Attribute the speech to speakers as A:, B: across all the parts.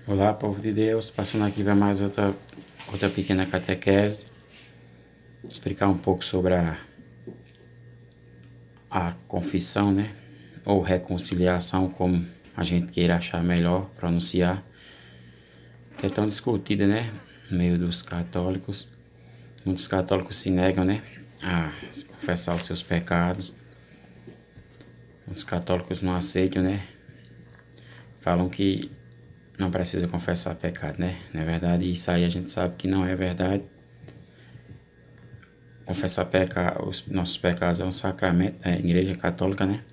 A: Olá, povo de Deus, passando aqui para mais outra pequena catequese, explicar um pouco sobre a confissão, né? Ou reconciliação, como a gente queira achar melhor pronunciar, que é tão discutida, né? No meio dos católicos. Muitos católicos se negam, né? A confessar os seus pecados. Muitos católicos não aceitam, né? Falam que não precisa confessar pecado, né? Não é verdade? Isso aí a gente sabe que não é verdade. Confessar os nossos pecados é um sacramento da Igreja Católica, né?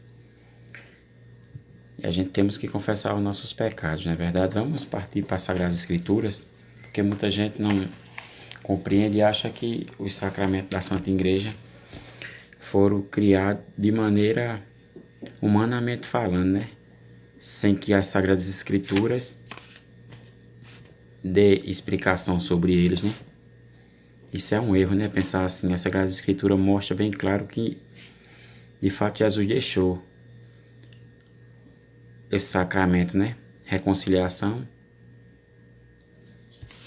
A: E a gente temos que confessar os nossos pecados, não é verdade? Vamos partir para as Sagradas Escrituras, porque muita gente não compreende e acha que os sacramentos da Santa Igreja foram criados de maneira humanamente falando, né? Sem que as Sagradas Escrituras dê explicação sobre eles, né? Isso é um erro, né? Pensar assim, a Sagrada Escritura mostra bem claro que, de fato, Jesus deixou esse sacramento, né? Reconciliação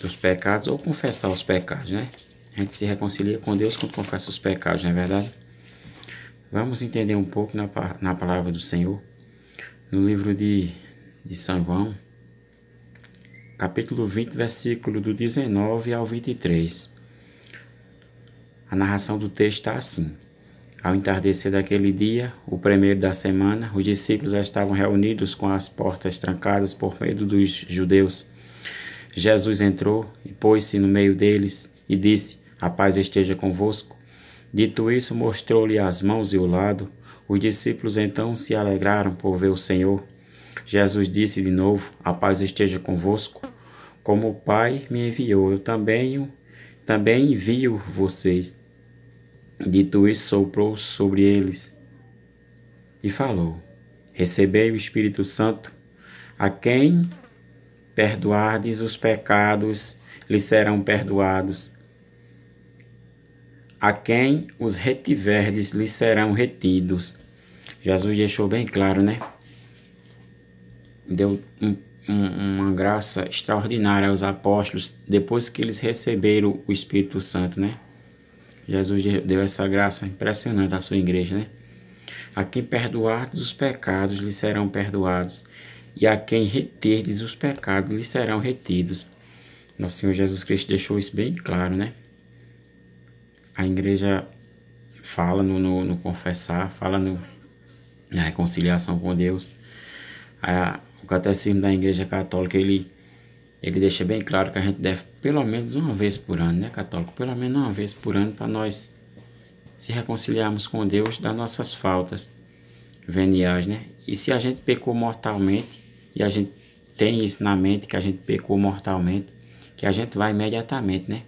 A: dos pecados ou confessar os pecados, né? A gente se reconcilia com Deus quando confessa os pecados, não é verdade? Vamos entender um pouco na palavra do Senhor, no livro de São João, capítulo 20, versículo do 19 ao 23. A narração do texto está assim. Ao entardecer daquele dia, o primeiro da semana, os discípulos já estavam reunidos com as portas trancadas por medo dos judeus. Jesus entrou e pôs-se no meio deles e disse: A paz esteja convosco. Dito isso, mostrou-lhe as mãos e o lado. Os discípulos então se alegraram por ver o Senhor. Jesus disse de novo: A paz esteja convosco. Como o Pai me enviou, eu também envio vocês. Dito isso, soprou sobre eles e falou: Recebei o Espírito Santo. A quem perdoardes os pecados, lhes serão perdoados. A quem os retiverdes, lhes serão retidos. Jesus deixou bem claro, né? Deu uma graça extraordinária aos apóstolos depois que eles receberam o Espírito Santo, né? Jesus deu essa graça impressionante à sua igreja, né? A quem perdoardes os pecados, lhes serão perdoados. E a quem reterdes os pecados, lhes serão retidos. Nosso Senhor Jesus Cristo deixou isso bem claro, né? A igreja fala no confessar, fala na reconciliação com Deus. O catecismo da Igreja Católica, ele deixa bem claro que a gente deve pelo menos uma vez por ano, né, católico? Pelo menos uma vez por ano para nós se reconciliarmos com Deus das nossas faltas veniais, né? E se a gente pecou mortalmente, e a gente tem isso na mente, que a gente pecou mortalmente, que a gente vai imediatamente, né?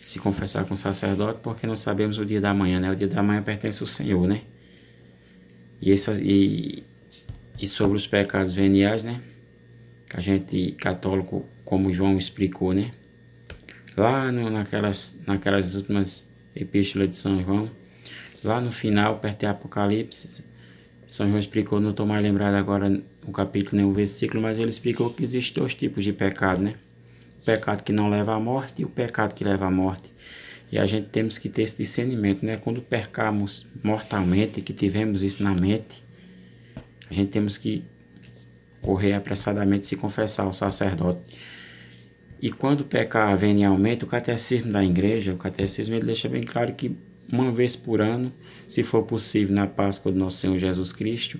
A: Se confessar com o sacerdote, porque não sabemos o dia da manhã, né? O dia da manhã pertence ao Senhor, né? E sobre os pecados veniais, né? Que a gente, católico, como João explicou, né? Lá naquelas últimas epístolas de São João, lá no final, perto de Apocalipse, São João explicou, não estou mais lembrado agora o capítulo nem o versículo, mas ele explicou que existem dois tipos de pecado, né? O pecado que não leva à morte e o pecado que leva à morte. E a gente temos que ter esse discernimento, né? Quando pecamos mortalmente, que tivemos isso na mente, a gente temos que correr apressadamente se confessar ao sacerdote. E quando pecar venialmente, o catecismo da igreja, ele deixa bem claro que uma vez por ano, se for possível, na Páscoa do nosso Senhor Jesus Cristo,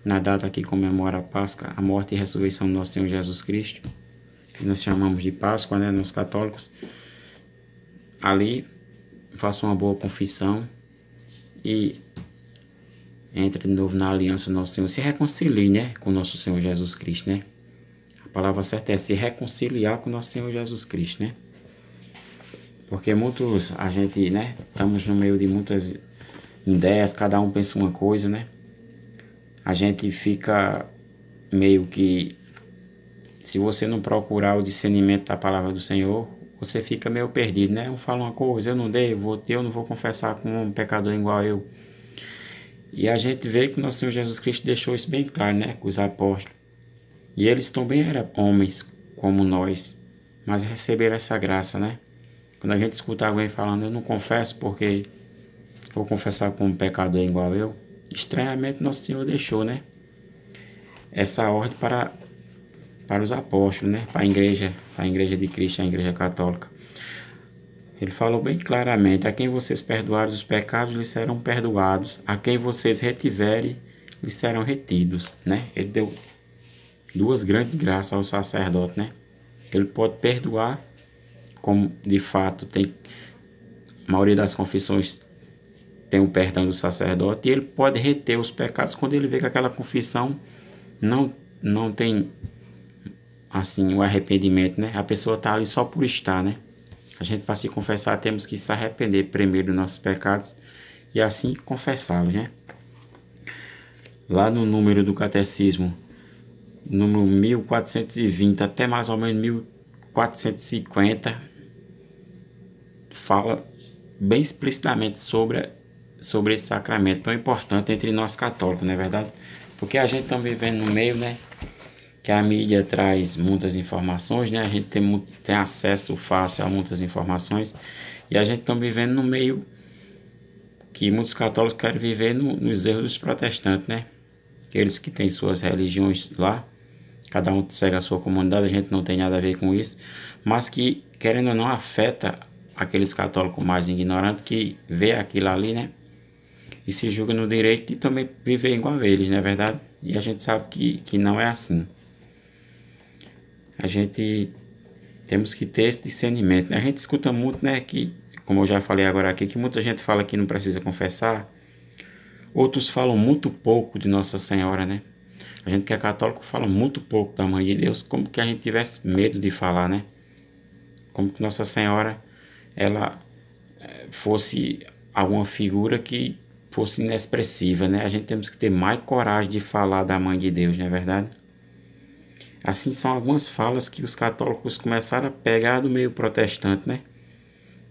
A: na data que comemora a Páscoa, a morte e a ressurreição do nosso Senhor Jesus Cristo, que nós chamamos de Páscoa, né, nós católicos, ali faça uma boa confissão e entre de novo na aliança do nosso Senhor, se reconcilie, né, com o nosso Senhor Jesus Cristo, né? A palavra certa é se reconciliar com o nosso Senhor Jesus Cristo, né? Porque a gente, né, estamos no meio de muitas ideias, cada um pensa uma coisa, né? A gente fica meio que, se você não procurar o discernimento da palavra do Senhor, você fica meio perdido, né? Um fala uma coisa, eu não vou confessar com um pecador igual eu. E a gente vê que o nosso Senhor Jesus Cristo deixou isso bem claro, né? Com os apóstolos. E eles também eram homens como nós, mas receberam essa graça, né? Quando a gente escuta alguém falando, eu não confesso porque vou confessar como pecador igual eu, estranhamente nosso Senhor deixou, né? Essa ordem para os apóstolos, né? Para a igreja de Cristo, a igreja católica. Ele falou bem claramente: a quem vocês perdoarem os pecados, lhes serão perdoados. A quem vocês retiverem, lhes serão retidos, né? Ele deu duas grandes graças ao sacerdote, né? Ele pode perdoar, como de fato tem, a maioria das confissões tem o perdão do sacerdote, e ele pode reter os pecados quando ele vê que aquela confissão não tem, assim, o arrependimento, né? A pessoa está ali só por estar, né? A gente, para se confessar, temos que se arrepender primeiro dos nossos pecados e assim confessá-los, né? Lá no número do catecismo, número 1420 até mais ou menos 1450, fala bem explicitamente sobre esse sacramento tão importante entre nós católicos, não é verdade? Porque a gente está vivendo no meio, né? Que a mídia traz muitas informações, né? A gente tem acesso fácil a muitas informações e a gente está vivendo no meio que muitos católicos querem viver nos erros dos protestantes, né? Aqueles que têm suas religiões lá, cada um segue a sua comunidade, a gente não tem nada a ver com isso, mas que, querendo ou não, afeta aqueles católicos mais ignorantes que vê aquilo ali, né? E se julga no direito de também viver igual a eles, não é verdade? E a gente sabe que não é assim. A gente temos que ter esse discernimento, né? A gente escuta muito, né, que, como eu já falei agora aqui, que muita gente fala que não precisa confessar. Outros falam muito pouco de Nossa Senhora, né? A gente que é católico fala muito pouco da Mãe de Deus, como que a gente tivesse medo de falar, né? Como que Nossa Senhora, ela fosse alguma figura que fosse inexpressiva, né? A gente temos que ter mais coragem de falar da Mãe de Deus, não é verdade? Assim são algumas falas que os católicos começaram a pegar do meio protestante, né?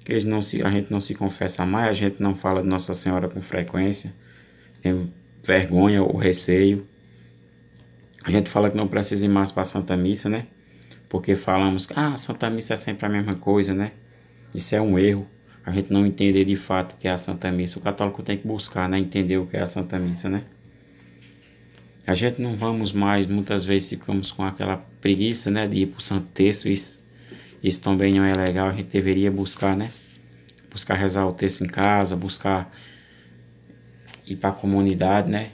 A: Que a gente não se confessa mais, a gente não fala de Nossa Senhora com frequência, tem vergonha ou receio. A gente fala que não precisa ir mais para a Santa Missa, né? Porque falamos que a Santa Missa é sempre a mesma coisa, né? Isso é um erro. A gente não entender de fato o que é a Santa Missa. O católico tem que buscar, né? Entender o que é a Santa Missa, né? A gente não vamos mais, muitas vezes ficamos com aquela preguiça, né? De ir para o Santo Terço. Isso também não é legal. A gente deveria buscar, né? Buscar rezar o texto em casa, buscar ir para a comunidade, né?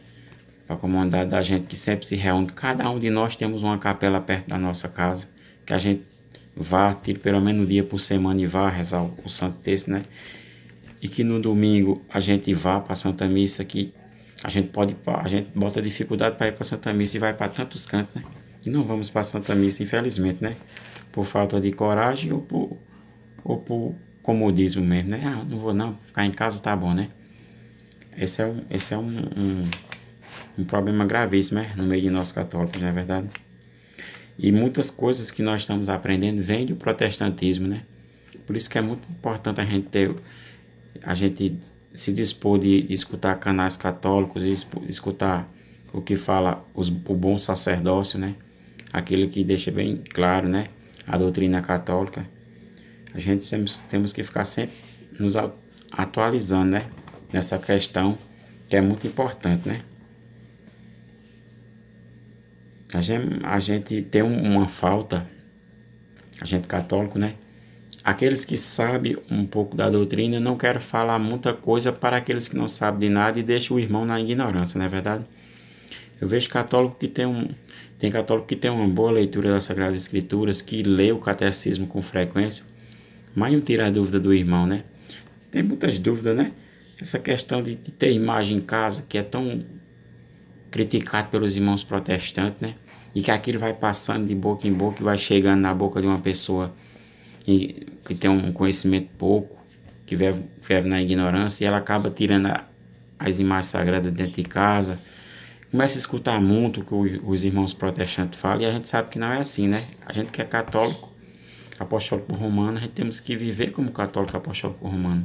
A: Para a comunidade da gente que sempre se reúne. Cada um de nós temos uma capela perto da nossa casa, que a gente vá, tire pelo menos um dia por semana e vá rezar o Santo Terço, né? E que no domingo a gente vá para a Santa Missa, que a gente bota dificuldade para ir para a Santa Missa e vai para tantos cantos, né? E não vamos para a Santa Missa, infelizmente, né? Por falta de coragem ou por comodismo mesmo, né? Ah, não vou não, ficar em casa tá bom, né? Esse é um problema gravíssimo, né? No meio de nós católicos, não é verdade? E muitas coisas que nós estamos aprendendo vêm do protestantismo, né? Por isso que é muito importante a gente se dispor de escutar canais católicos e escutar o que fala o bom sacerdócio, né? Aquilo que deixa bem claro, né? A doutrina católica. A gente temos que ficar sempre nos atualizando, né? Nessa questão que é muito importante, né? A gente tem uma falta, a gente católico, né? Aqueles que sabem um pouco da doutrina não querem falar muita coisa para aqueles que não sabem de nada e deixam o irmão na ignorância, não é verdade? Eu vejo católico que tem católico que tem uma boa leitura das Sagradas Escrituras, que lê o catecismo com frequência, mas não tira a dúvida do irmão, né? Tem muitas dúvidas, né? Essa questão de ter imagem em casa, que é tão criticado pelos irmãos protestantes, né? E que aquilo vai passando de boca em boca e vai chegando na boca de uma pessoa que tem um conhecimento pouco, que vive na ignorância, e ela acaba tirando as imagens sagradas dentro de casa, começa a escutar muito o que os irmãos protestantes falam, e a gente sabe que não é assim, né? A gente que é católico, apostólico romano, a gente temos que viver como católico apostólico romano.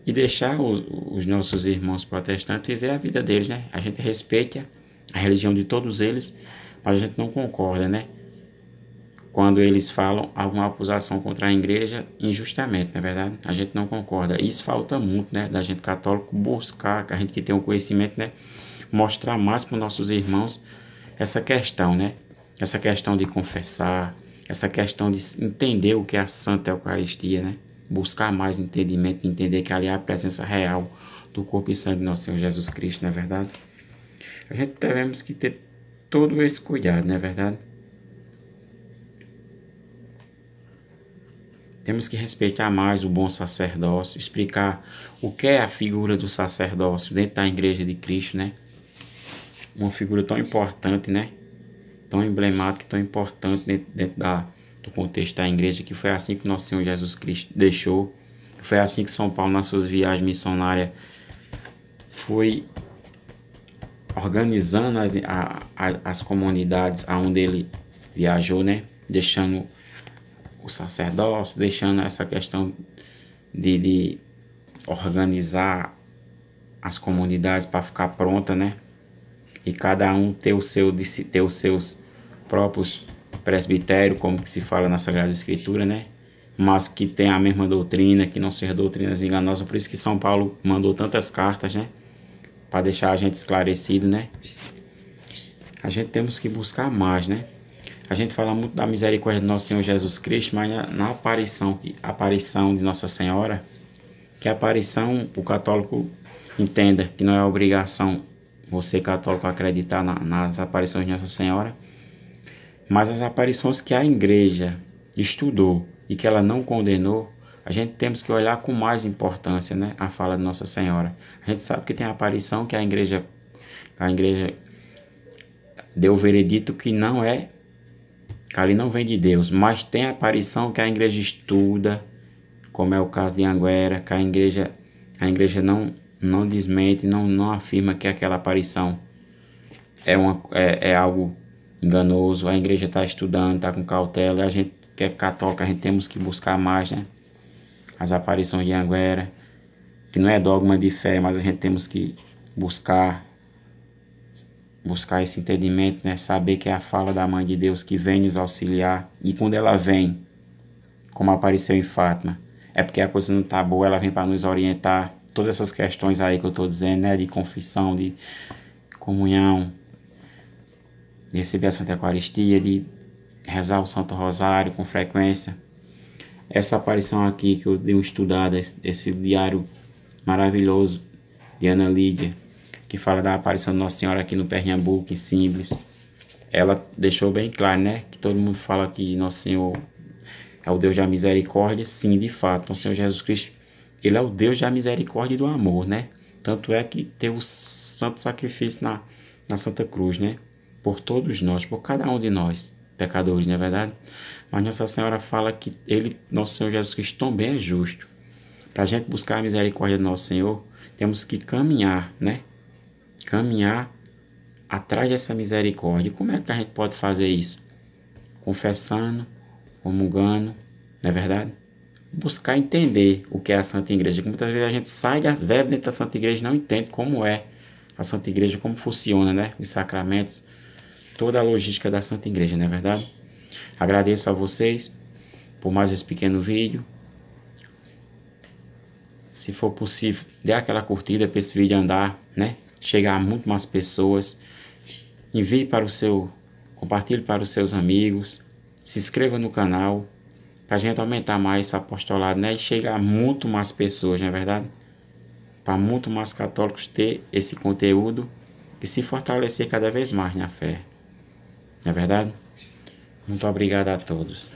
A: E deixar os nossos irmãos protestantes viver a vida deles, né? A gente respeita a religião de todos eles, mas a gente não concorda, né? Quando eles falam alguma acusação contra a igreja injustamente, não é verdade? A gente não concorda. Isso falta muito, né? Da gente católico buscar, a gente que tem o conhecimento, né? Mostrar mais para os nossos irmãos essa questão, né? Essa questão de confessar, essa questão de entender o que é a Santa Eucaristia, né? Buscar mais entendimento, entender que ali é a presença real do corpo e sangue de nosso Senhor Jesus Cristo, não é verdade? A gente devemos que ter todo esse cuidado, não é verdade? Temos que respeitar mais o bom sacerdócio, explicar o que é a figura do sacerdócio dentro da Igreja de Cristo, né? Uma figura tão importante, né? Tão emblemática, tão importante dentro do contexto da Igreja, que foi assim que nosso Senhor Jesus Cristo deixou. Foi assim que São Paulo, nas suas viagens missionárias, foi organizando as comunidades aonde ele viajou, né? Deixando o sacerdócio, deixando essa questão de organizar as comunidades para ficar pronta, né? E cada um ter os seus próprios presbitérios, como que se fala na Sagrada Escritura, né? Mas que tem a mesma doutrina, que não seja doutrinas enganosas. Por isso que São Paulo mandou tantas cartas, né? Para deixar a gente esclarecido, né? A gente temos que buscar mais, né? A gente fala muito da misericórdia do nosso Senhor Jesus Cristo, mas na aparição de Nossa Senhora, que a aparição, o católico entenda que não é obrigação você católico acreditar nas aparições de Nossa Senhora, mas as aparições que a igreja estudou e que ela não condenou, a gente temos que olhar com mais importância, né, a fala de Nossa Senhora. A gente sabe que tem a aparição que a igreja deu o veredito que não é, que ali não vem de Deus, mas tem a aparição que a igreja estuda, como é o caso de Anguera, que a igreja não desmente, não afirma que aquela aparição é algo enganoso. A igreja está estudando, está com cautela, e a gente que é católico, a gente temos que buscar mais, né? As aparições de Anguera, que não é dogma de fé, mas a gente temos que buscar esse entendimento, né? Saber que é a fala da Mãe de Deus que vem nos auxiliar, e quando ela vem, como apareceu em Fátima, é porque a coisa não está boa, ela vem para nos orientar. Todas essas questões aí que eu estou dizendo, né? De confissão, de comunhão, de receber a Santa Eucaristia, de rezar o Santo Rosário com frequência. Essa aparição aqui que eu dei uma estudada, esse diário maravilhoso de Ana Lídia, que fala da aparição de Nossa Senhora aqui no Pernambuco, em Simples, ela deixou bem claro, né? Que todo mundo fala que Nosso Senhor é o Deus da misericórdia. Sim, de fato, Nosso Senhor Jesus Cristo, Ele é o Deus da misericórdia e do amor, né? Tanto é que teve o santo sacrifício na Santa Cruz, né? Por todos nós, por cada um de nós, pecadores, não é verdade? Mas Nossa Senhora fala que Nosso Senhor Jesus Cristo, também é justo. Para a gente buscar a misericórdia do Nosso Senhor, temos que caminhar, né? Caminhar atrás dessa misericórdia. E como é que a gente pode fazer isso? Confessando, comungando, não é verdade? Buscar entender o que é a Santa Igreja. Muitas vezes a gente sai das verbas dentro da Santa Igreja e não entende como é a Santa Igreja, como funciona, né? Os sacramentos, toda a logística da Santa Igreja, não é verdade? Agradeço a vocês por mais esse pequeno vídeo. Se for possível, dê aquela curtida para esse vídeo andar, né? Chegar a muito mais pessoas. Envie compartilhe para os seus amigos. Se inscreva no canal, para a gente aumentar mais esse apostolado, né? E chegar a muito mais pessoas, não é verdade? Para muito mais católicos ter esse conteúdo e se fortalecer cada vez mais na fé. Não é verdade? Muito obrigado a todos.